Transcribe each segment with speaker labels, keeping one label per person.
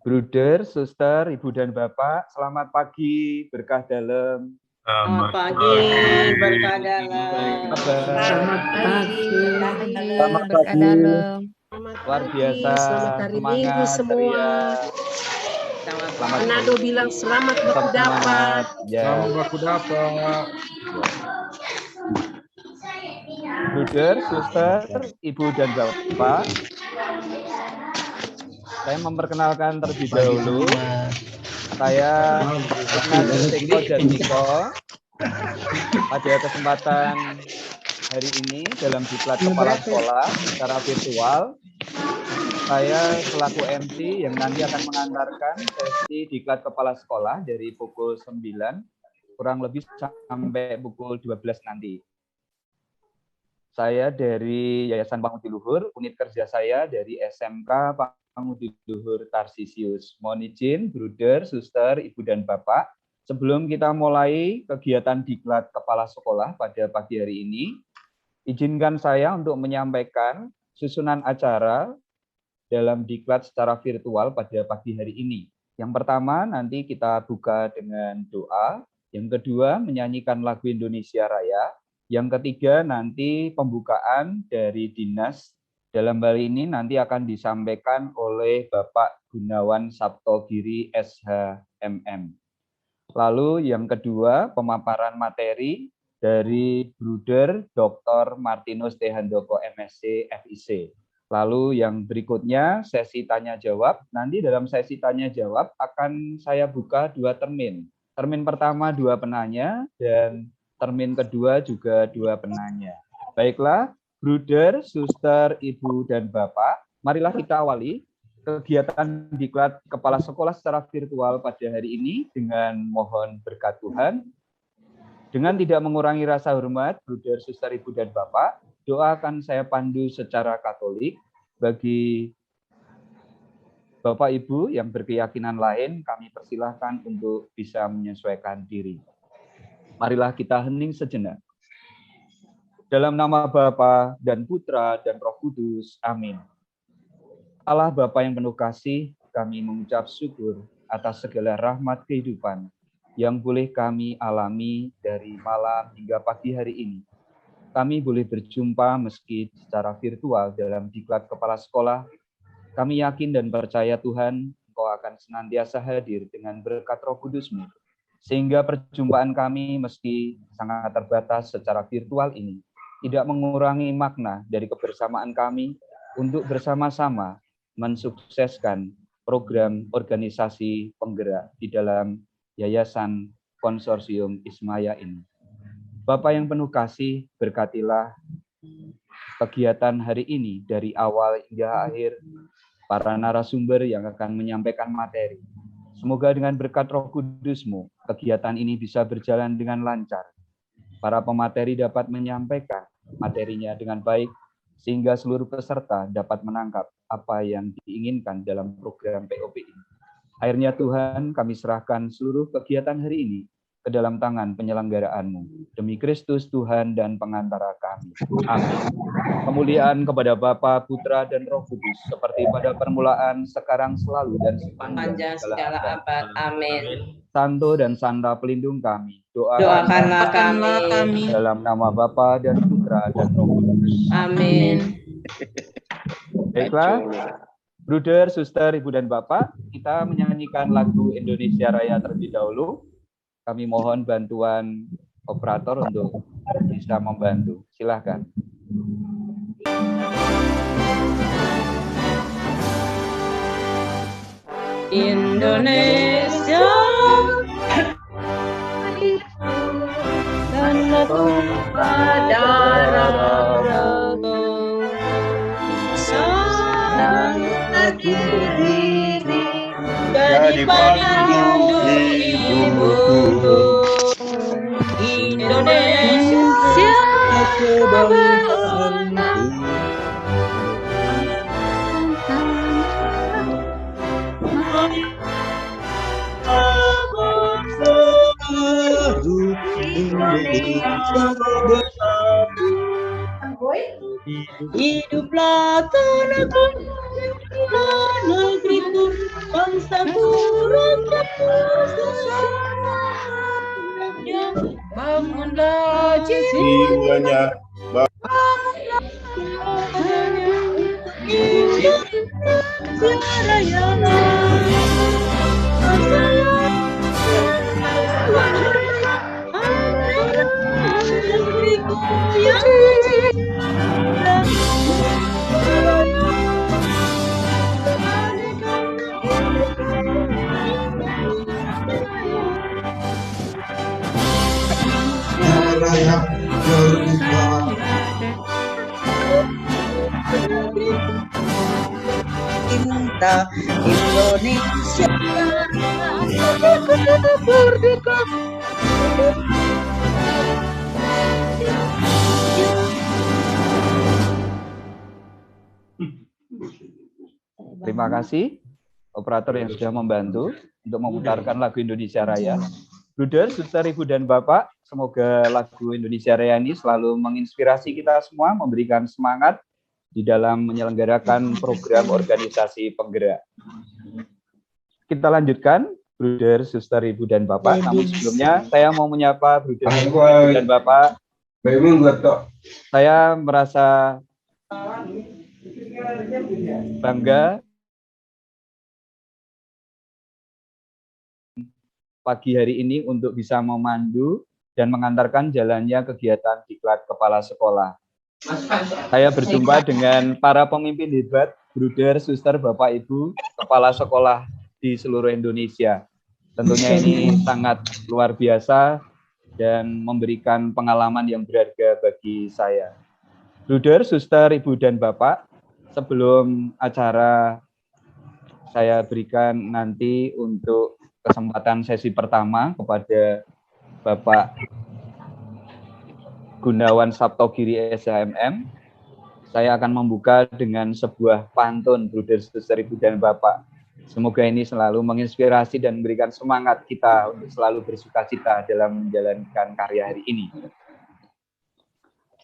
Speaker 1: Bruder, suster, ibu dan bapak, selamat pagi, berkah dalam.
Speaker 2: Selamat pagi, berkah dalam.
Speaker 3: Selamat pagi,
Speaker 1: berkah dalam. Luar biasa,
Speaker 3: selamat hari
Speaker 1: semangat,
Speaker 3: Minggu semua.
Speaker 1: Selamat
Speaker 3: Manado bilang selamat baku dapat.
Speaker 1: Selamat
Speaker 4: baku dapat.
Speaker 1: Bruder, suster, ibu dan bapak, saya memperkenalkan terlebih dahulu. Saya Ignatius Eko dan Niko. Pada kesempatan hari ini dalam diklat kepala sekolah secara virtual, saya selaku MC yang nanti akan mengantarkan sesi diklat kepala sekolah dari pukul 9 kurang lebih sampai pukul 12 nanti. Saya dari Yayasan Pangudi Luhur, unit kerja saya dari SMK Pangudi Luhur Tarsisius. Mohon izin, Bruder, Suster, Ibu dan Bapak, sebelum kita mulai kegiatan diklat kepala sekolah pada pagi hari ini, izinkan saya untuk menyampaikan susunan acara dalam diklat secara virtual pada pagi hari ini. Yang pertama, nanti kita buka dengan doa. Yang kedua, menyanyikan lagu Indonesia Raya. Yang ketiga, nanti pembukaan dari dinas. Dalam hal ini nanti akan disampaikan oleh Bapak Gunawan Sabtogiri SHMM. Lalu yang kedua, pemaparan materi dari Bruder Dr. Martinus T. Handoko MSc FIC. Lalu yang berikutnya, sesi tanya-jawab. Nanti dalam sesi tanya-jawab akan saya buka 2 termin. Termin pertama 2 penanya, dan termin kedua juga 2 penanya. Baiklah, Bruder, Suster, Ibu, dan Bapak, marilah kita awali kegiatan diklat kepala sekolah secara virtual pada hari ini dengan mohon berkat Tuhan. Dengan tidak mengurangi rasa hormat, Bruder, Suster, Ibu, dan Bapak, doa akan saya pandu secara Katolik. Bagi Bapak Ibu yang berkeyakinan lain, kami persilahkan untuk bisa menyesuaikan diri. Marilah kita hening sejenak. Dalam nama Bapa dan Putra dan Roh Kudus. Amin. Allah Bapa yang penuh kasih, kami mengucap syukur atas segala rahmat kehidupan yang boleh kami alami dari malam hingga pagi hari ini. Kami boleh berjumpa meski secara virtual dalam diklat kepala sekolah. Kami yakin dan percaya Tuhan, Engkau akan senantiasa hadir dengan berkat Roh Kudus-Mu. Sehingga perjumpaan kami meski sangat terbatas secara virtual ini tidak mengurangi makna dari kebersamaan kami untuk bersama-sama mensukseskan program organisasi penggerak di dalam Yayasan Konsorsium Ismaya ini. Bapak yang penuh kasih, berkatilah kegiatan hari ini dari awal hingga akhir, para narasumber yang akan menyampaikan materi. Semoga dengan berkat Roh Kudus-Mu, kegiatan ini bisa berjalan dengan lancar. Para pemateri dapat menyampaikan materinya dengan baik, sehingga seluruh peserta dapat menangkap apa yang diinginkan dalam program POP ini. Akhirnya Tuhan, kami serahkan seluruh kegiatan hari ini ke dalam tangan penyelenggaraanmu. Demi Kristus Tuhan dan pengantara kami. Amin. Kemuliaan kepada Bapa, Putra, dan Roh Kudus, seperti pada permulaan, sekarang, selalu, dan sepanjang segala abad.
Speaker 2: Amin.
Speaker 1: Santo dan Santa pelindung kami.
Speaker 2: Doakanlah kami.
Speaker 1: Dalam nama Bapa dan Putra dan Roh Kudus.
Speaker 2: Amin.
Speaker 1: Baiklah, Bruder, Suster, Ibu, dan Bapak, kita menyanyikan lagu Indonesia Raya terlebih dahulu. Kami mohon bantuan operator untuk bisa membantu. Silakan.
Speaker 2: Indonesia tanah tumpah darah sangat berdiri dari payung ibuku. Indonesia kebangsaanku. Indonesia bersatu. Hiduplah tanahku, negeriku, bangsa
Speaker 3: Bangunlah
Speaker 2: jiwanya raya merdeka.
Speaker 4: Cinta Indonesia
Speaker 3: merdeka.
Speaker 1: Terima kasih operator yang sudah membantu untuk memutarkan lagu Indonesia Raya. Bruder, suster, ibu, dan bapak, semoga lagu Indonesia Raya ini selalu menginspirasi kita semua, memberikan semangat di dalam menyelenggarakan program organisasi penggerak. Kita lanjutkan, bruder, suster, ibu, dan bapak. Namun sebelumnya, saya mau menyapa bruder, ibu, dan bapak. Saya merasa bangga pagi hari ini untuk bisa memandu dan mengantarkan jalannya kegiatan diklat kepala sekolah. Saya berjumpa dengan para pemimpin hebat, bruder, suster, bapak, ibu, kepala sekolah di seluruh Indonesia. Tentunya ini sangat luar biasa dan memberikan pengalaman yang berharga bagi saya. Bruder, suster, ibu, dan bapak, sebelum acara saya berikan nanti untuk kesempatan sesi pertama kepada Bapak Gunawan Saptogiri SHMM. Saya akan membuka dengan sebuah pantun, bruder, suster, ibu, dan bapak. Semoga ini selalu menginspirasi dan memberikan semangat kita untuk selalu bersukacita dalam menjalankan karya hari ini.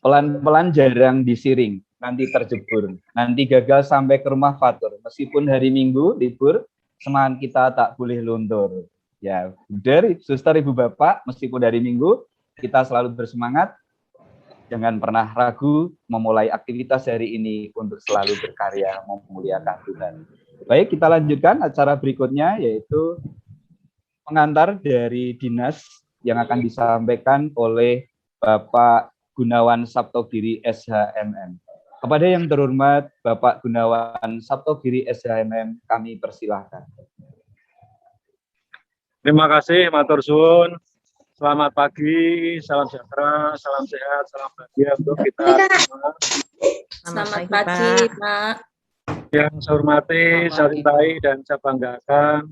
Speaker 1: Pelan-pelan jarang disiring, nanti terjebur, nanti gagal sampai ke rumah fatur. Meskipun hari Minggu libur, semangat kita tak boleh luntur. Ya, bruder, suster, ibu, bapak, meskipun hari Minggu, kita selalu bersemangat. Jangan pernah ragu memulai aktivitas hari ini untuk selalu berkarya memuliakan Tuhan. Baik, kita lanjutkan acara berikutnya, yaitu pengantar dari dinas yang akan disampaikan oleh Bapak Gunawan Saptogiri SHMM. Kepada yang terhormat Bapak Gunawan Saptogiri SHMM, kami persilahkan.
Speaker 5: Terima kasih, matur suwun. Selamat pagi, salam sejahtera, salam sehat, salam bahagia untuk kita semua.
Speaker 4: Selamat pagi, Pak.
Speaker 5: Yang saya hormati, saya cintai, dan saya banggakan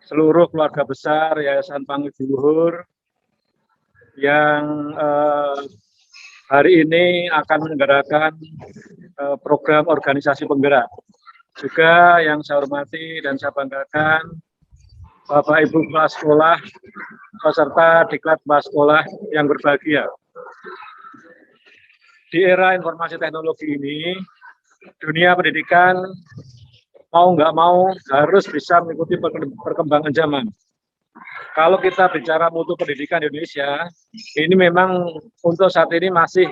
Speaker 5: seluruh keluarga besar Yayasan Pangudi Luhur yang hari ini akan menyelenggarakan program organisasi penggerak. Juga yang saya hormati dan saya banggakan Bapak Ibu kepala sekolah, peserta diklat kepala sekolah yang berbahagia. Di era informasi teknologi ini, dunia pendidikan mau nggak mau harus bisa mengikuti perkembangan zaman. Kalau kita bicara mutu pendidikan di Indonesia, ini memang untuk saat ini masih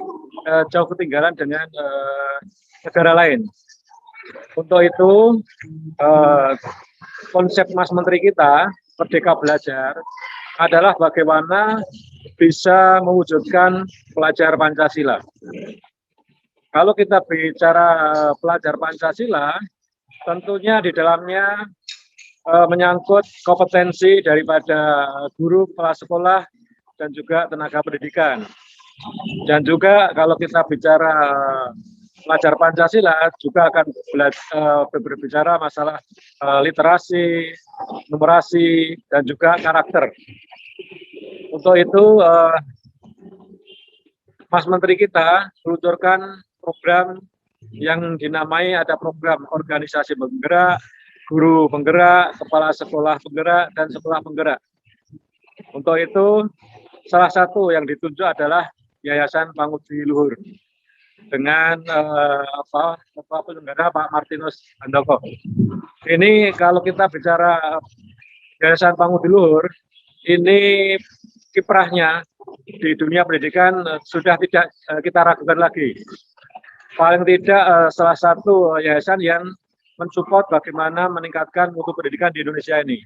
Speaker 5: jauh ketinggalan dengan negara lain. Untuk itu, konsep Mas Menteri kita, Merdeka Belajar, adalah bagaimana bisa mewujudkan pelajar Pancasila. Kalau kita bicara pelajar Pancasila, tentunya di dalamnya menyangkut kompetensi daripada guru, kepala sekolah, dan juga tenaga pendidikan. Dan juga kalau kita bicara pelajar Pancasila juga akan berbicara masalah literasi, numerasi, dan juga karakter. Untuk itu, Mas Menteri kita meluncurkan program yang dinamai ada program organisasi penggerak, guru penggerak, kepala sekolah penggerak, dan sekolah penggerak. Untuk itu, salah satu yang ditunjuk adalah Yayasan Pangudi Luhur. dengan penyelenggara Pak Martinus Handoko. Ini kalau kita bicara Yayasan Pangudi Luhur, ini kiprahnya di dunia pendidikan sudah tidak kita ragukan lagi. Paling tidak salah satu yayasan yang mensupport bagaimana meningkatkan mutu pendidikan di Indonesia ini.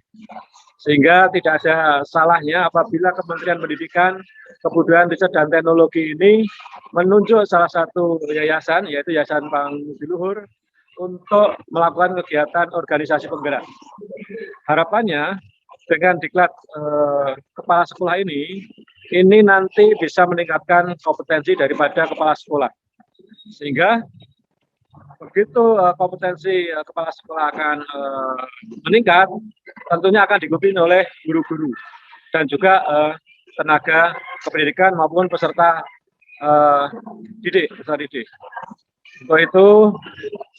Speaker 5: Sehingga tidak ada salahnya apabila Kementerian Pendidikan, Kebudayaan, Riset, dan Teknologi ini menunjuk salah satu yayasan, yaitu Yayasan Pangudi Luhur, untuk melakukan kegiatan organisasi penggerak. Harapannya dengan diklat kepala sekolah ini nanti bisa meningkatkan kompetensi daripada kepala sekolah. Sehingga begitu kompetensi kepala sekolah akan meningkat, tentunya akan diikuti oleh guru-guru dan juga tenaga kependidikan maupun peserta didik. Untuk itu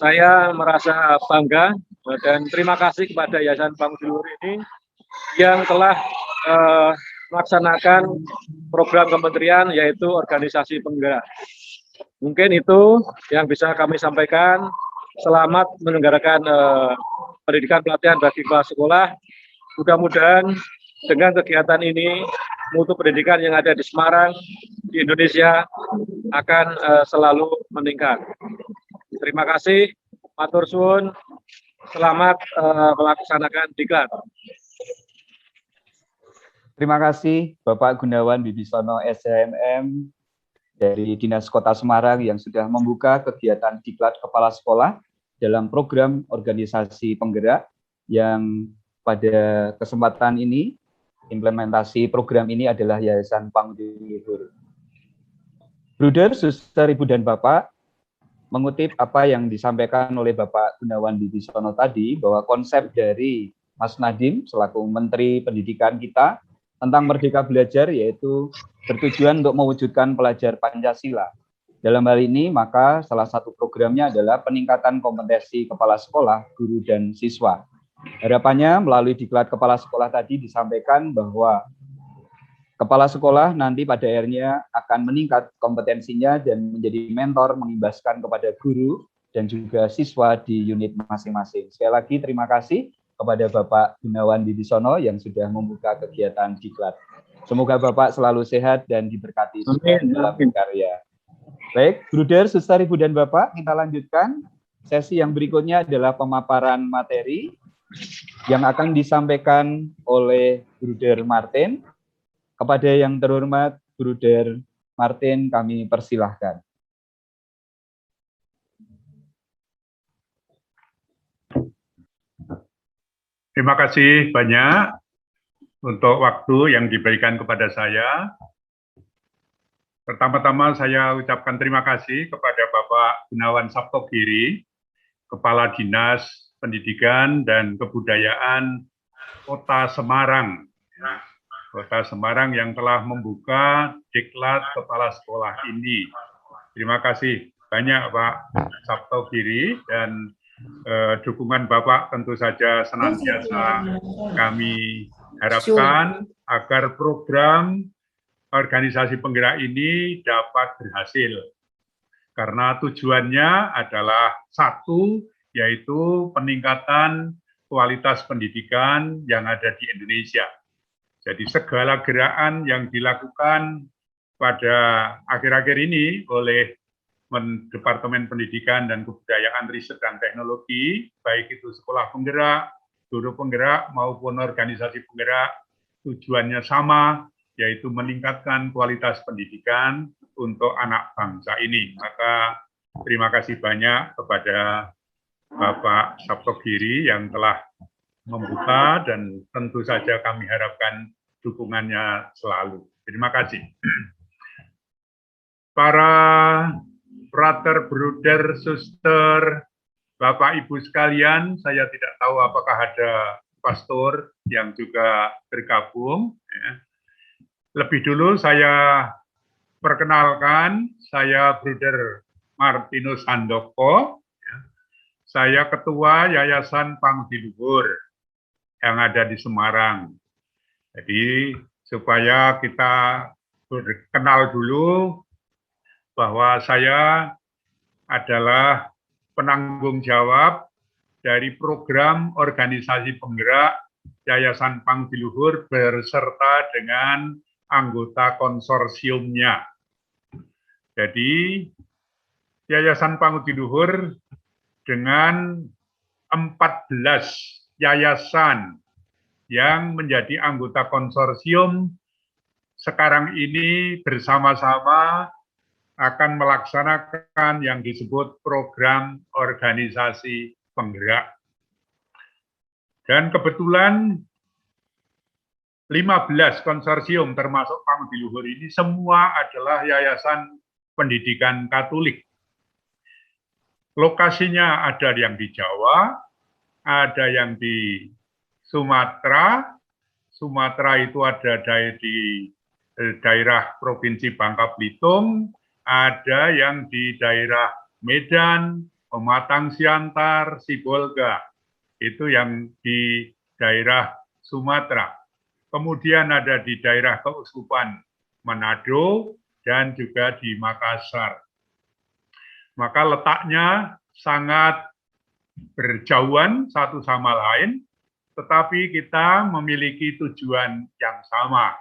Speaker 5: saya merasa bangga dan terima kasih kepada Yayasan Pangudi Luhur ini yang telah melaksanakan program kementerian yaitu organisasi penggerak. Mungkin itu yang bisa kami sampaikan. Selamat menyelenggarakan pendidikan pelatihan bagi kepala sekolah. Mudah-mudahan dengan kegiatan ini mutu pendidikan yang ada di Semarang, di Indonesia akan selalu meningkat. Terima kasih, matur suwun. Selamat melaksanakan diklat.
Speaker 1: Terima kasih Bapak Gunawan Wibisono SHMM dari Dinas Kota Semarang yang sudah membuka kegiatan diklat kepala sekolah dalam program organisasi penggerak yang pada kesempatan ini implementasi program ini adalah Yayasan Pangudi Luhur. Bruder, Suster, Ibu dan Bapak, mengutip apa yang disampaikan oleh Bapak Gunawan Wibisono tadi bahwa konsep dari Mas Nadiem selaku Menteri Pendidikan kita tentang Merdeka Belajar yaitu bertujuan untuk mewujudkan pelajar Pancasila. Dalam hal ini, maka salah satu programnya adalah peningkatan kompetensi kepala sekolah, guru, dan siswa. Harapannya melalui diklat kepala sekolah tadi disampaikan bahwa kepala sekolah nanti pada akhirnya akan meningkat kompetensinya dan menjadi mentor mengimbaskan kepada guru dan juga siswa di unit masing-masing. Sekali lagi terima kasih kepada Bapak Gunawan Wibisono yang sudah membuka kegiatan diklat. Semoga Bapak selalu sehat dan diberkati dalam berkarya. Baik, Bruder, Suster, Ibu, dan Bapak, kita lanjutkan. Sesi yang berikutnya adalah pemaparan materi yang akan disampaikan oleh Bruder Martin. Kepada yang terhormat Bruder Martin, kami persilahkan.
Speaker 6: Terima kasih banyak untuk waktu yang diberikan kepada saya. Pertama-tama saya ucapkan terima kasih kepada Bapak Gunawan Saptogiri, Kepala Dinas Pendidikan dan Kebudayaan Kota Semarang. Kota Semarang yang telah membuka diklat kepala sekolah ini. Terima kasih banyak Pak Saptogiri dan dukungan Bapak tentu saja senantiasa kami harapkan agar program organisasi penggerak ini dapat berhasil. Karena tujuannya adalah satu, yaitu peningkatan kualitas pendidikan yang ada di Indonesia. Jadi segala gerakan yang dilakukan pada akhir-akhir ini oleh Departemen Pendidikan dan Kebudayaan, Riset, dan Teknologi, baik itu sekolah penggerak, guru penggerak, maupun organisasi penggerak, tujuannya sama, yaitu meningkatkan kualitas pendidikan untuk anak bangsa ini. Maka terima kasih banyak kepada Bapak Saptogiri yang telah membuka dan tentu saja kami harapkan dukungannya selalu. Terima kasih. Para Frater, Bruder, Suster, Bapak Ibu sekalian, saya tidak tahu apakah ada pastor yang juga bergabung. Ya. Lebih dulu saya perkenalkan, saya Bruder Martinus Handoko. Ya. Saya Ketua Yayasan Pangudi Luhur yang ada di Semarang. Jadi supaya kita berkenal dulu bahwa saya adalah penanggung jawab dari program organisasi penggerak Yayasan Pangudi Luhur beserta dengan anggota konsorsiumnya. Jadi Yayasan Pangudi Luhur dengan 14 yayasan yang menjadi anggota konsorsium sekarang ini bersama-sama akan melaksanakan yang disebut program organisasi penggerak. Dan kebetulan 15 konsorsium termasuk Pangudi Luhur ini semua adalah yayasan pendidikan Katolik. Lokasinya ada yang di Jawa, ada yang di Sumatera. Sumatera itu ada di daerah Provinsi Bangka Belitung, ada yang di daerah Medan, Pematang Siantar, Sibolga. Itu yang di daerah Sumatera. Kemudian ada di daerah Keuskupan Manado dan juga di Makassar. Maka letaknya sangat berjauhan satu sama lain, tetapi kita memiliki tujuan yang sama,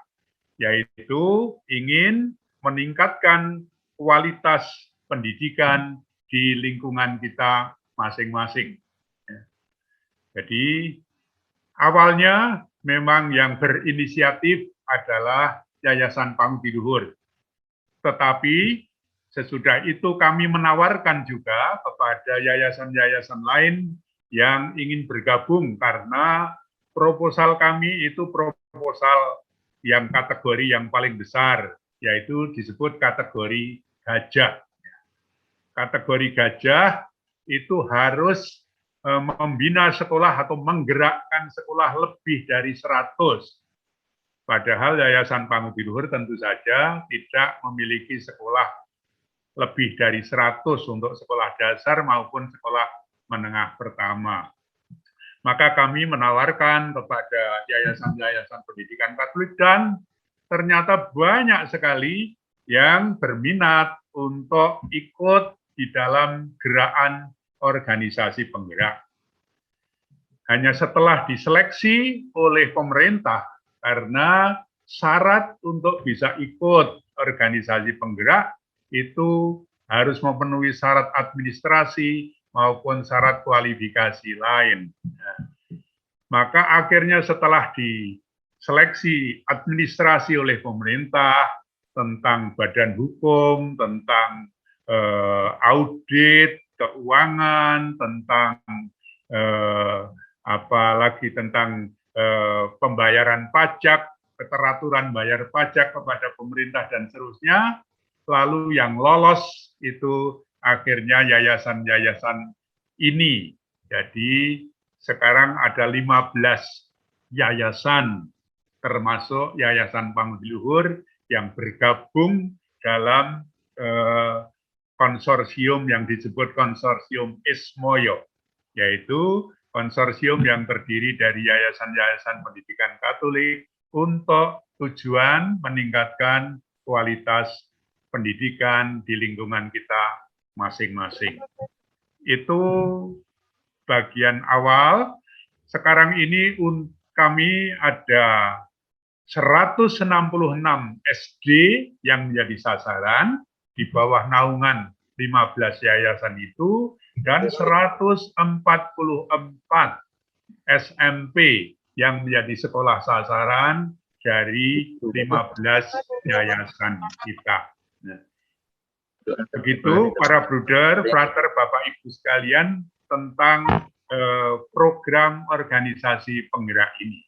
Speaker 6: yaitu ingin meningkatkan kualitas pendidikan di lingkungan kita masing-masing. Jadi awalnya memang yang berinisiatif adalah Yayasan Pangudi Luhur. Tetapi sesudah itu kami menawarkan juga kepada yayasan-yayasan lain yang ingin bergabung karena proposal kami itu proposal yang kategori yang paling besar, yaitu disebut kategori gajah. Kategori gajah itu harus membina sekolah atau menggerakkan sekolah lebih dari 100. Padahal Yayasan Pangudi Luhur tentu saja tidak memiliki sekolah lebih dari 100 untuk sekolah dasar maupun sekolah menengah pertama. Maka kami menawarkan kepada yayasan-yayasan pendidikan Katolik dan ternyata banyak sekali yang berminat untuk ikut di dalam gerakan organisasi penggerak. Hanya setelah diseleksi oleh pemerintah, karena syarat untuk bisa ikut organisasi penggerak itu harus memenuhi syarat administrasi maupun syarat kualifikasi lain. Maka akhirnya setelah diseleksi administrasi oleh pemerintah tentang badan hukum, tentang audit, keuangan, tentang apalagi tentang pembayaran pajak, keteraturan bayar pajak kepada pemerintah dan seterusnya. Lalu yang lolos itu akhirnya yayasan-yayasan ini. Jadi sekarang ada 15 yayasan termasuk Yayasan Pangudi Luhur yang bergabung dalam konsorsium yang disebut konsorsium Ismoyo, yaitu konsorsium yang terdiri dari yayasan-yayasan pendidikan Katolik untuk tujuan meningkatkan kualitas pendidikan di lingkungan kita masing-masing. Itu bagian awal. Sekarang ini kami ada 166 SD yang menjadi sasaran di bawah naungan 15 yayasan itu, dan 144 SMP yang menjadi sekolah sasaran dari 15 yayasan kita. Nah, begitu para bruder, frater, Bapak Ibu sekalian tentang program organisasi penggerak ini.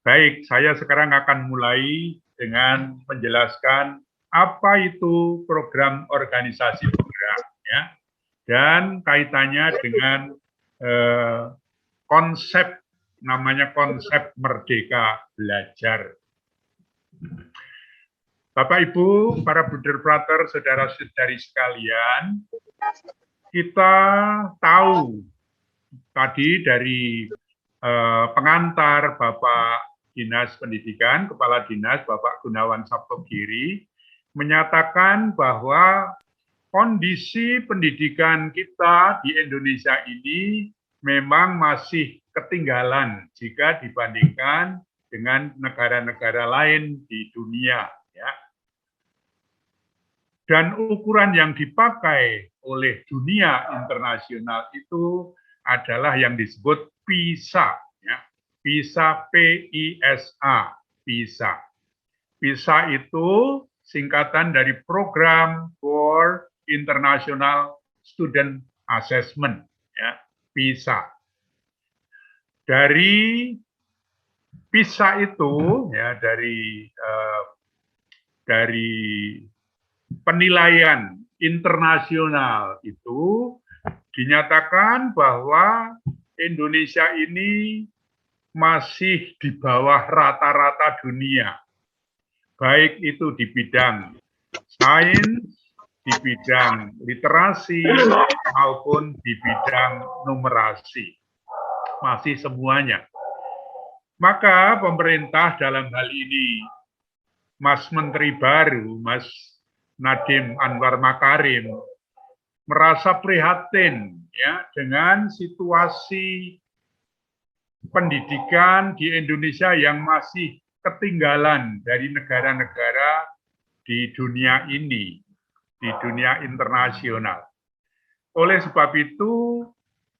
Speaker 6: Baik, saya sekarang akan mulai dengan menjelaskan apa itu program organisasi penggerak, ya, dan kaitannya dengan konsep, namanya konsep Merdeka Belajar. Bapak Ibu, para bruder frater, saudara-saudari sekalian, kita tahu tadi dari pengantar Bapak Dinas Pendidikan, Kepala Dinas Bapak Gunawan Saptogiri, menyatakan bahwa kondisi pendidikan kita di Indonesia ini memang masih ketinggalan jika dibandingkan dengan negara-negara lain di dunia, ya. Dan ukuran yang dipakai oleh dunia internasional itu adalah yang disebut PISA, ya. PISA, PISA, PISA. PISA itu singkatan dari Program for International Student Assessment, ya, PISA. Dari PISA itu, ya, dari penilaian internasional itu dinyatakan bahwa Indonesia ini masih di bawah rata-rata dunia, baik itu di bidang sains, di bidang literasi, maupun di bidang numerasi. Masih semuanya. Maka pemerintah dalam hal ini, Mas Menteri baru, Mas Nadiem Anwar Makarim, merasa prihatin, ya, dengan situasi pendidikan di Indonesia yang masih ketinggalan dari negara-negara di dunia ini, di dunia internasional. Oleh sebab itu,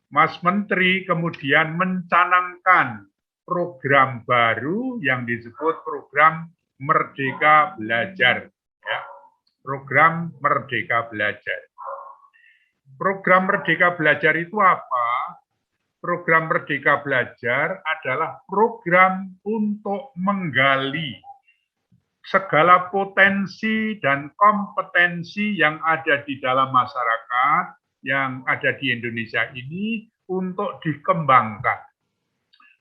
Speaker 6: Mas Menteri kemudian mencanangkan program baru yang disebut program Merdeka Belajar, ya. Program Merdeka Belajar. Program Merdeka Belajar itu apa? Program Merdeka Belajar adalah program untuk menggali segala potensi dan kompetensi yang ada di dalam masyarakat, yang ada di Indonesia ini untuk dikembangkan.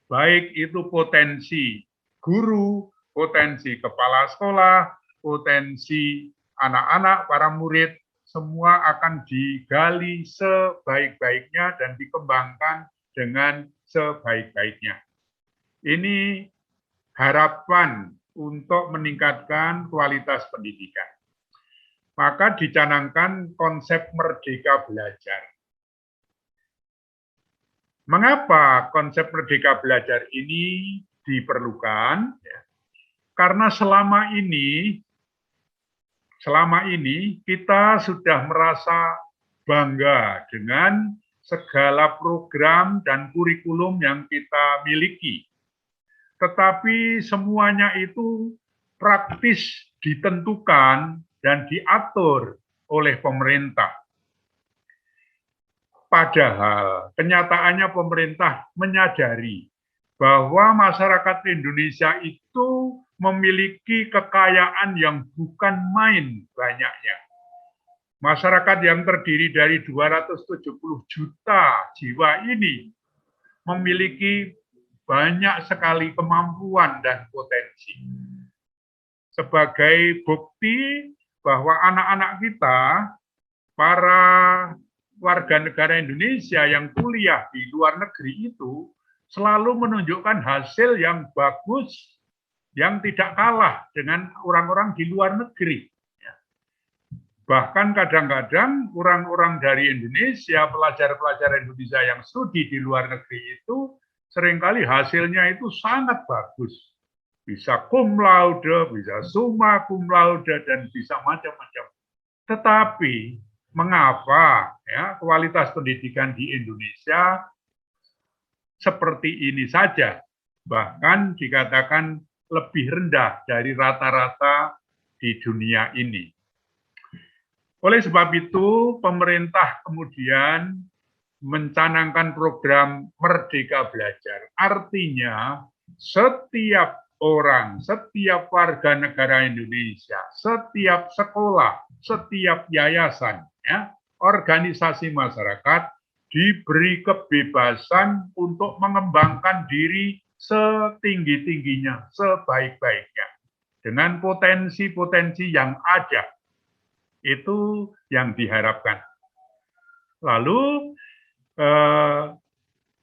Speaker 6: Baik itu potensi guru, potensi kepala sekolah, potensi anak-anak, para murid, semua akan digali sebaik-baiknya dan dikembangkan dengan sebaik-baiknya. Ini harapan untuk meningkatkan kualitas pendidikan. Maka dicanangkan konsep Merdeka Belajar. Mengapa konsep Merdeka Belajar ini diperlukan? Karena selama ini kita sudah merasa bangga dengan segala program dan kurikulum yang kita miliki. Tetapi semuanya itu praktis ditentukan dan diatur oleh pemerintah. Padahal kenyataannya pemerintah menyadari bahwa masyarakat Indonesia itu memiliki kekayaan yang bukan main banyaknya. Masyarakat yang terdiri dari 270 juta jiwa ini memiliki banyak sekali kemampuan dan potensi. Sebagai bukti bahwa anak-anak kita, para warga negara Indonesia yang kuliah di luar negeri itu, selalu menunjukkan hasil yang bagus, yang tidak kalah dengan orang-orang di luar negeri. Bahkan kadang-kadang orang-orang dari Indonesia, pelajar-pelajar Indonesia yang studi di luar negeri itu, seringkali hasilnya itu sangat bagus. Bisa cum laude, bisa summa cum laude, dan bisa macam-macam. Tetapi mengapa ya kualitas pendidikan di Indonesia seperti ini saja, bahkan dikatakan lebih rendah dari rata-rata di dunia ini. Oleh sebab itu, pemerintah kemudian mencanangkan program Merdeka Belajar. Artinya, setiap orang, setiap warga negara Indonesia, setiap sekolah, setiap yayasan, ya, organisasi masyarakat diberi kebebasan untuk mengembangkan diri setinggi-tingginya, sebaik-baiknya, dengan potensi-potensi yang ada. Itu yang diharapkan. Lalu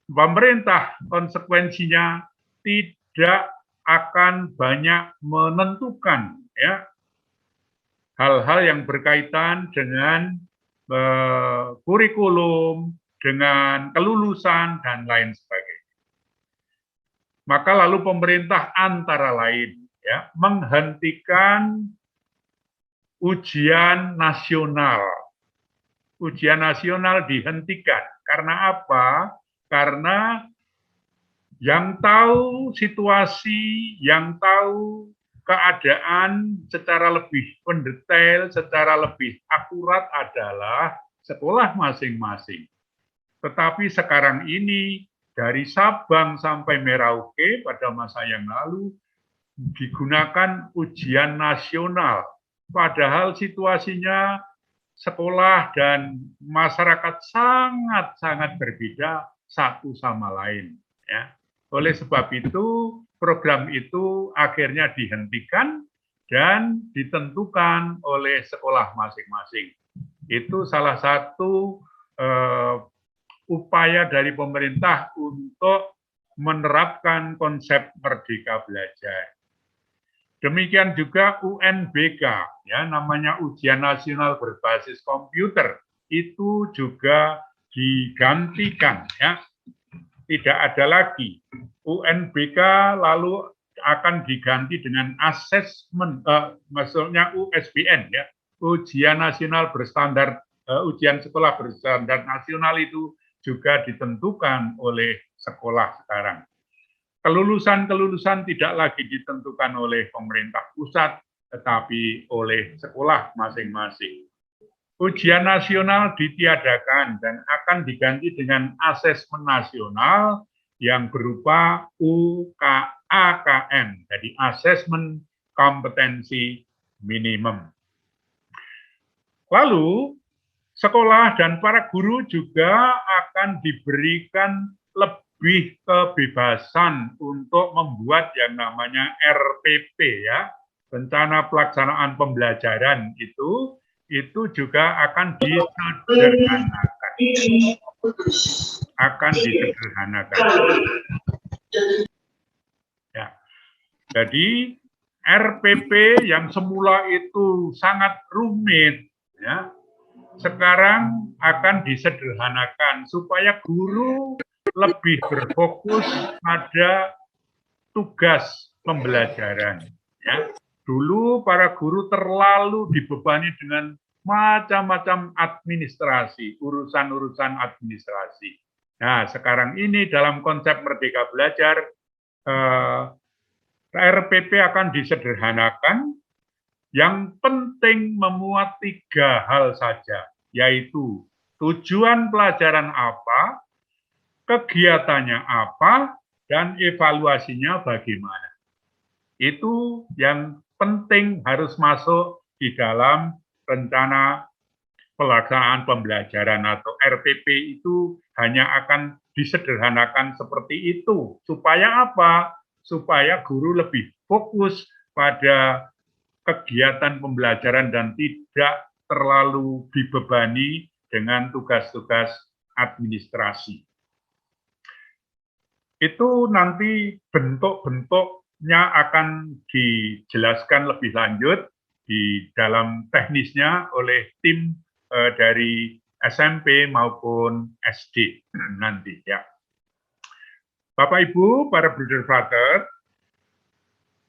Speaker 6: pemerintah konsekuensinya tidak akan banyak menentukan ya hal-hal yang berkaitan dengan kurikulum, dengan kelulusan, dan lain sebagainya. Maka lalu pemerintah antara lain ya, menghentikan ujian nasional. Ujian nasional dihentikan. Karena apa? Karena yang tahu situasi, yang tahu keadaan secara lebih mendetail, secara lebih akurat adalah sekolah masing-masing. Tetapi sekarang ini dari Sabang sampai Merauke pada masa yang lalu digunakan ujian nasional. Padahal situasinya sekolah dan masyarakat sangat-sangat berbeda satu sama lain. Ya. Oleh sebab itu, program itu akhirnya dihentikan dan ditentukan oleh sekolah masing-masing. Itu salah satu upaya dari pemerintah untuk menerapkan konsep Merdeka Belajar. Demikian juga UNBK, ya, namanya Ujian Nasional Berbasis Komputer, itu juga digantikan, ya. Tidak ada lagi. UNBK lalu akan diganti dengan asesmen, maksudnya USBN, ya, Ujian Nasional Berstandar, Ujian Sekolah Berstandar Nasional itu juga ditentukan oleh sekolah sekarang. Kelulusan-kelulusan tidak lagi ditentukan oleh pemerintah pusat, tetapi oleh sekolah masing-masing. Ujian nasional ditiadakan dan akan diganti dengan asesmen nasional yang berupa UKAKM, jadi asesmen kompetensi minimum. Lalu, sekolah dan para guru juga akan diberikan lebih kebebasan untuk membuat yang namanya RPP, ya, rencana pelaksanaan pembelajaran itu juga akan disederhanakan. Akan disederhanakan. Ya. Jadi RPP yang semula itu sangat rumit, ya, sekarang akan disederhanakan supaya guru lebih berfokus pada tugas pembelajaran. Ya. Dulu para guru terlalu dibebani dengan macam-macam administrasi, urusan-urusan administrasi. Nah, sekarang ini dalam konsep Merdeka Belajar, RPP akan disederhanakan. Yang penting memuat 3 hal saja, yaitu tujuan pelajaran apa, kegiatannya apa, dan evaluasinya bagaimana. Itu yang penting harus masuk di dalam rencana pelaksanaan pembelajaran atau RPP itu hanya akan disederhanakan seperti itu. Supaya apa? Supaya guru lebih fokus pada kegiatan pembelajaran dan tidak terlalu dibebani dengan tugas-tugas administrasi. Itu nanti bentuk-bentuknya akan dijelaskan lebih lanjut di dalam teknisnya oleh tim dari SMP maupun SD nanti, ya. Bapak Ibu, para brother father,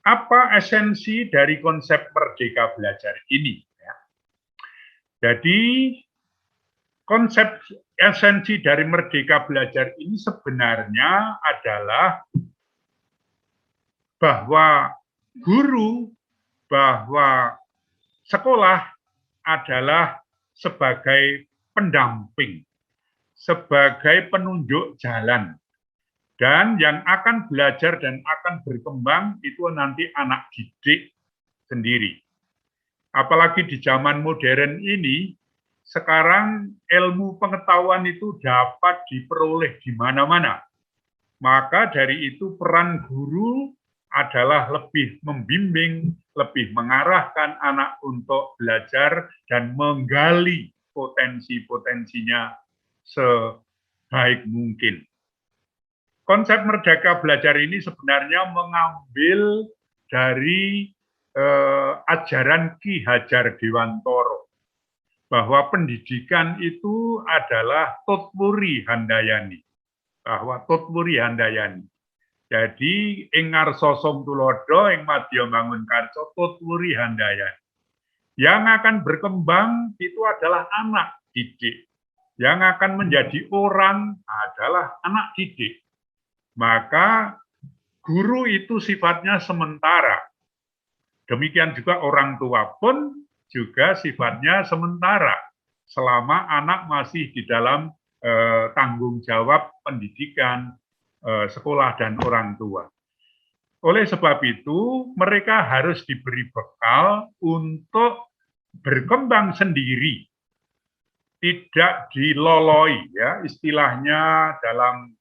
Speaker 6: apa esensi dari konsep Merdeka Belajar ini? Ya. Jadi konsep esensi dari Merdeka Belajar ini sebenarnya adalah bahwa guru, bahwa sekolah adalah sebagai pendamping, sebagai penunjuk jalan. Dan yang akan belajar dan akan berkembang itu nanti anak didik sendiri. Apalagi di zaman modern ini, sekarang ilmu pengetahuan itu dapat diperoleh di mana-mana. Maka dari itu peran guru adalah lebih membimbing, lebih mengarahkan anak untuk belajar dan menggali potensi-potensinya sebaik mungkin. Konsep Merdeka Belajar ini sebenarnya mengambil dari ajaran Ki Hajar Dewantoro. bahwa pendidikan itu adalah tutwuri handayani. Bahwa tutwuri handayani. Jadi ing ngarsa tulodo, ing madya mangun karsa, tutwuri handayani. Yang akan berkembang itu adalah anak didik. Yang akan menjadi orang adalah anak didik. Maka guru itu sifatnya sementara. Demikian juga orang tua pun juga sifatnya sementara. Selama anak masih di dalam tanggung jawab pendidikan, sekolah, dan orang tua. Oleh sebab itu, mereka harus diberi bekal untuk berkembang sendiri, tidak diloloi, ya, istilahnya dalam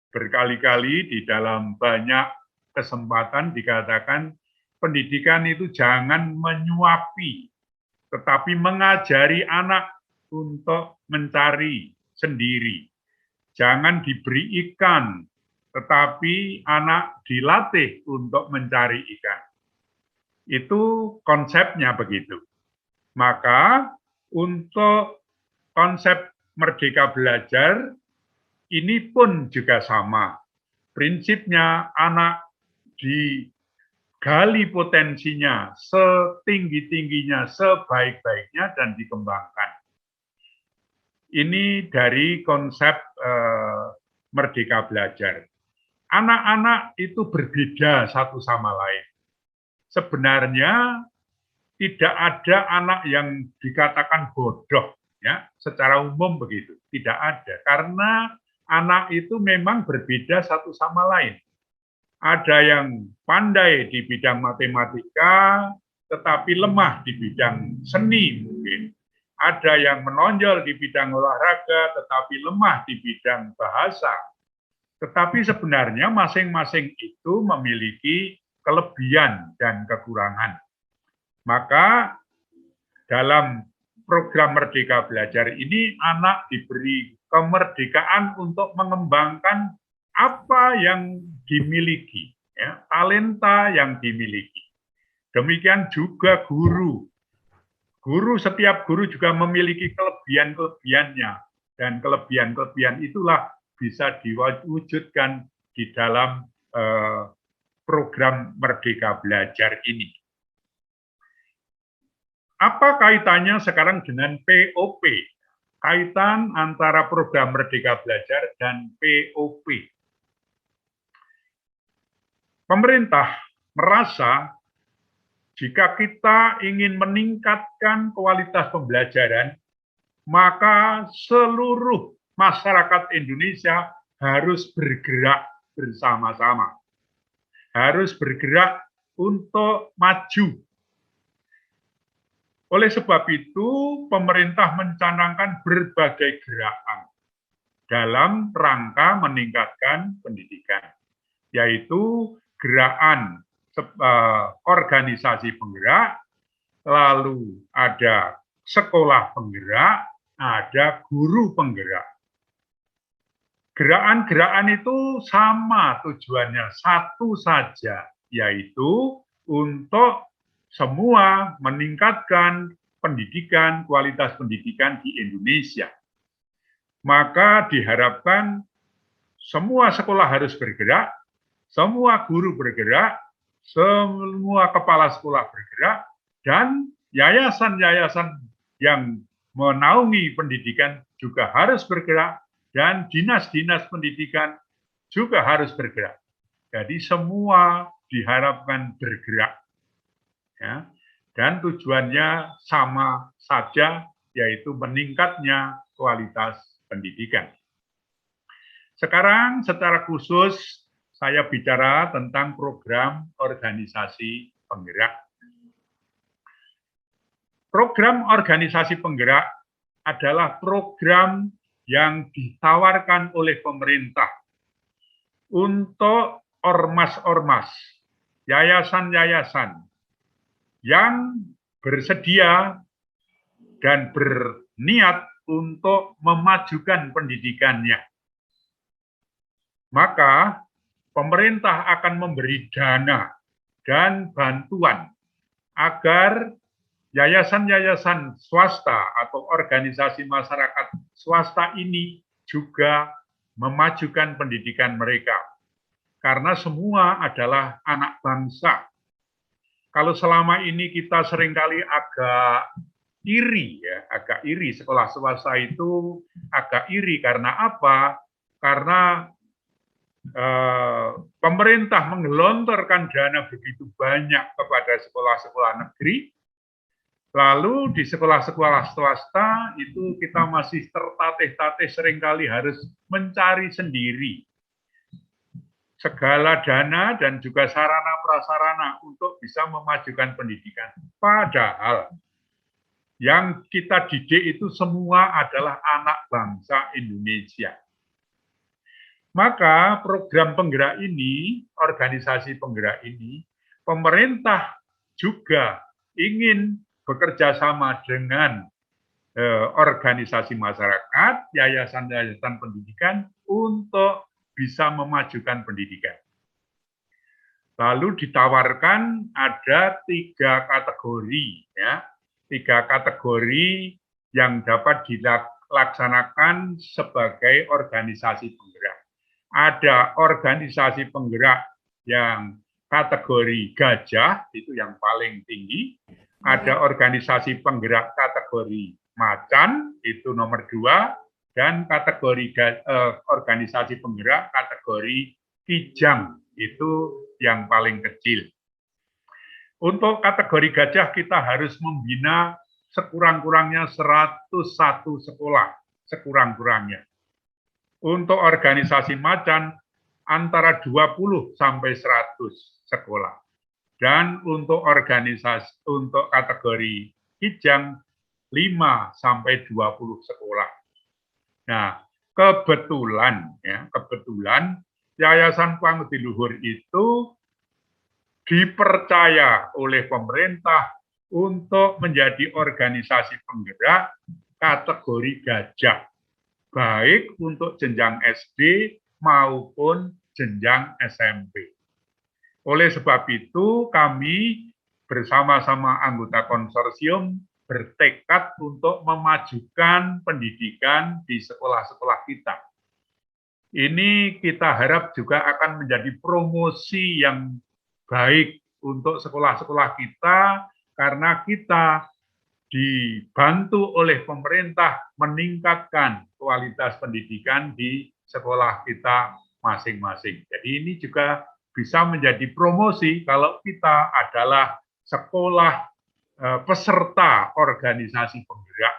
Speaker 6: berkali-kali di dalam banyak kesempatan dikatakan pendidikan itu jangan menyuapi, tetapi mengajari anak untuk mencari sendiri. Jangan diberi ikan, tetapi anak dilatih untuk mencari ikan. Itu konsepnya begitu. Maka untuk konsep Merdeka Belajar ini pun juga sama. Prinsipnya anak digali potensinya setinggi-tingginya, sebaik-baiknya, dan dikembangkan. Ini dari konsep Merdeka Belajar. Anak-anak itu berbeda satu sama lain. Sebenarnya tidak ada anak yang dikatakan bodoh, ya, secara umum begitu. Tidak ada, karena anak itu memang berbeda satu sama lain. Ada yang pandai di bidang matematika, tetapi lemah di bidang seni mungkin. Ada yang menonjol di bidang olahraga, tetapi lemah di bidang bahasa. Tetapi sebenarnya masing-masing itu memiliki kelebihan dan kekurangan. Maka dalam program Merdeka Belajar ini anak diberi kemerdekaan untuk mengembangkan apa yang dimiliki, ya, talenta yang dimiliki. Demikian juga guru. Setiap guru juga memiliki kelebihan-kelebihannya, dan kelebihan-kelebihan itulah bisa diwujudkan di dalam program Merdeka Belajar ini. Apa kaitannya sekarang dengan POP? Kaitan antara program Merdeka Belajar dan POP. Pemerintah merasa jika kita ingin meningkatkan kualitas pembelajaran, maka seluruh masyarakat Indonesia harus bergerak bersama-sama. Harus bergerak untuk maju. Oleh sebab itu, pemerintah mencanangkan berbagai gerakan dalam rangka meningkatkan pendidikan, yaitu gerakan organisasi penggerak, lalu ada sekolah penggerak, ada guru penggerak. Gerakan-gerakan itu sama tujuannya, satu saja, yaitu untuk semua meningkatkan pendidikan, kualitas pendidikan di Indonesia. Maka diharapkan semua sekolah harus bergerak, semua guru bergerak, semua kepala sekolah bergerak, dan yayasan-yayasan yang menaungi pendidikan juga harus bergerak, dan dinas-dinas pendidikan juga harus bergerak. Jadi semua diharapkan bergerak, ya, dan tujuannya sama saja, yaitu meningkatnya kualitas pendidikan. Sekarang secara khusus saya bicara tentang program organisasi penggerak. Program organisasi penggerak adalah program yang ditawarkan oleh pemerintah untuk ormas-ormas, yayasan-yayasan yang bersedia dan berniat untuk memajukan pendidikannya. Maka pemerintah akan memberi dana dan bantuan agar yayasan-yayasan swasta atau organisasi masyarakat swasta ini juga memajukan pendidikan mereka. Karena semua adalah anak bangsa. Kalau selama ini kita seringkali agak iri, sekolah swasta itu agak iri karena apa? Karena pemerintah menggelontorkan dana begitu banyak kepada sekolah-sekolah negeri, lalu di sekolah-sekolah swasta itu kita masih tertatih-tatih seringkali harus mencari sendiri segala dana dan juga sarana-prasarana untuk bisa memajukan pendidikan. Padahal yang kita didik itu semua adalah anak bangsa Indonesia. Maka program penggerak ini, organisasi penggerak ini, pemerintah juga ingin bekerja sama dengan organisasi masyarakat, yayasan-yayasan pendidikan untuk bisa memajukan pendidikan. Lalu ditawarkan ada 3 kategori, ya, 3 kategori yang dapat dilaksanakan sebagai organisasi penggerak. Ada organisasi penggerak yang kategori gajah, itu yang paling tinggi. Ada organisasi penggerak kategori macan, itu nomor 2. Dan kategori organisasi penggerak kategori kijang, itu yang paling kecil. Untuk kategori gajah kita harus membina sekurang-kurangnya 101 sekolah, sekurang-kurangnya. Untuk organisasi macan antara 20 sampai 100 sekolah. Dan untuk kategori kijang 5 sampai 20 sekolah. Nah, kebetulan Yayasan Pangudi Luhur itu dipercaya oleh pemerintah untuk menjadi organisasi penggerak kategori gajah, baik untuk jenjang SD maupun jenjang SMP. Oleh sebab itu, kami bersama-sama anggota konsorsium bertekad untuk memajukan pendidikan di sekolah-sekolah kita. Ini kita harap juga akan menjadi promosi yang baik untuk sekolah-sekolah kita, karena kita dibantu oleh pemerintah meningkatkan kualitas pendidikan di sekolah kita masing-masing. Jadi ini juga bisa menjadi promosi kalau kita adalah sekolah peserta organisasi penggerak.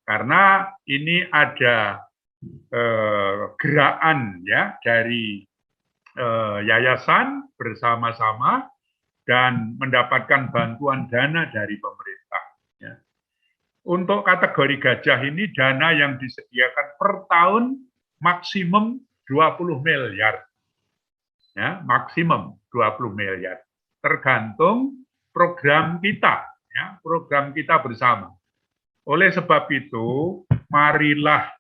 Speaker 6: Karena ini ada gerakan ya dari yayasan bersama-sama dan mendapatkan bantuan dana dari pemerintah. Ya. Untuk kategori gajah ini dana yang disediakan per tahun maksimum 20 miliar. Ya, maksimum 20 miliar. Tergantung program kita, ya, program kita bersama. Oleh sebab itu, marilah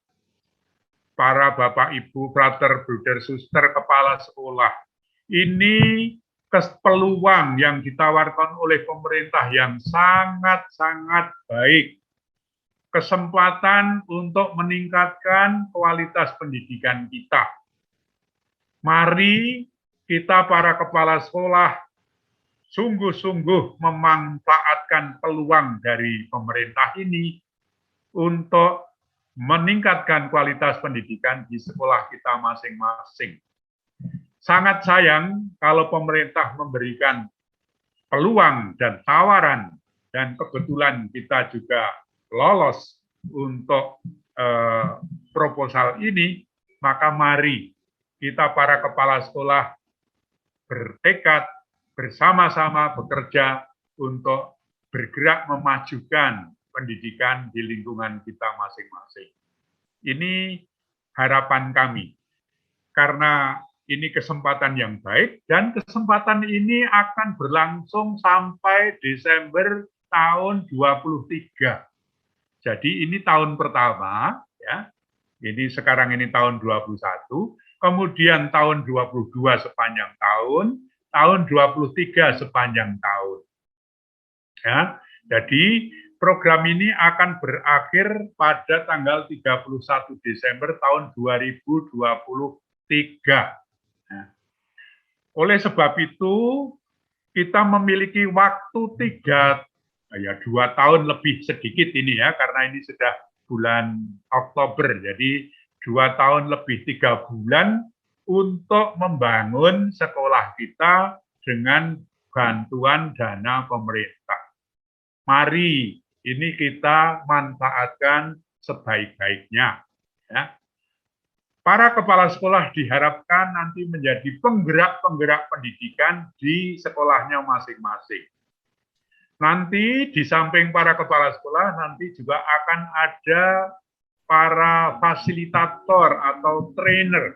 Speaker 6: para Bapak, Ibu, Frater, Bruder, Suster, Kepala Sekolah, ini peluang yang ditawarkan oleh pemerintah yang sangat-sangat baik. Kesempatan untuk meningkatkan kualitas pendidikan kita. Mari kita para kepala sekolah sungguh-sungguh memanfaatkan peluang dari pemerintah ini untuk meningkatkan kualitas pendidikan di sekolah kita masing-masing. Sangat sayang kalau pemerintah memberikan peluang dan tawaran, dan kebetulan kita juga lolos untuk proposal ini, maka mari kita para kepala sekolah bertekad bersama-sama bekerja untuk bergerak memajukan pendidikan di lingkungan kita masing-masing. Ini harapan kami, karena ini kesempatan yang baik, dan kesempatan ini akan berlangsung sampai Desember tahun 23. Jadi ini tahun pertama, ya. Ini sekarang ini tahun 21, kemudian tahun 22 sepanjang tahun 23 sepanjang tahun. Ya, Jadi program ini akan berakhir pada tanggal 31 Desember tahun 2023. Nah, oleh sebab itu kita memiliki waktu 2 tahun lebih sedikit ini ya, karena ini sudah bulan Oktober, jadi 2 tahun lebih 3 bulan untuk membangun sekolah kita dengan bantuan dana pemerintah. Mari ini kita manfaatkan sebaik-baiknya. Ya. Para kepala sekolah diharapkan nanti menjadi penggerak-penggerak pendidikan di sekolahnya masing-masing. Nanti di samping para kepala sekolah, nanti juga akan ada para fasilitator atau trainer.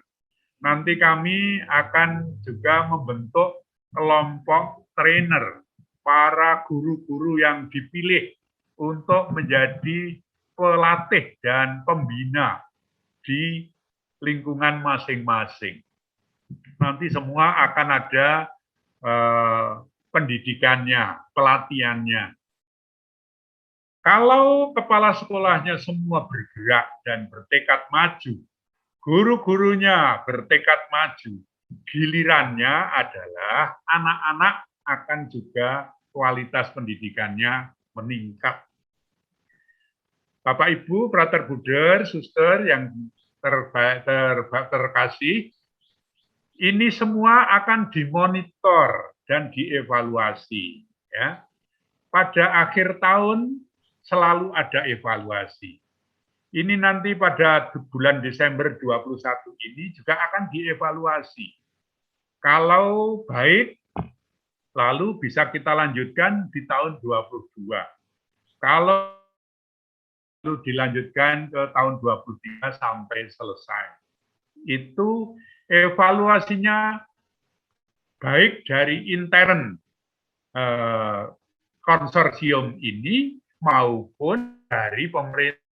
Speaker 6: Nanti kami akan juga membentuk kelompok trainer, para guru-guru yang dipilih untuk menjadi pelatih dan pembina di lingkungan masing-masing. Nanti semua akan ada pendidikannya, pelatihannya. Kalau kepala sekolahnya semua bergerak dan bertekad maju, guru-gurunya bertekad maju, gilirannya adalah anak-anak akan juga kualitas pendidikannya meningkat. Bapak Ibu, Frater Buder, Suster yang terkasih, ini semua akan dimonitor dan dievaluasi. Ya. Pada akhir tahun selalu ada evaluasi. Ini nanti pada bulan Desember 21 ini juga akan dievaluasi. Kalau baik, lalu bisa kita lanjutkan di tahun 22. Kalau dilanjutkan ke tahun 23 sampai selesai. Itu evaluasinya baik dari intern konsorsium ini maupun dari pemerintah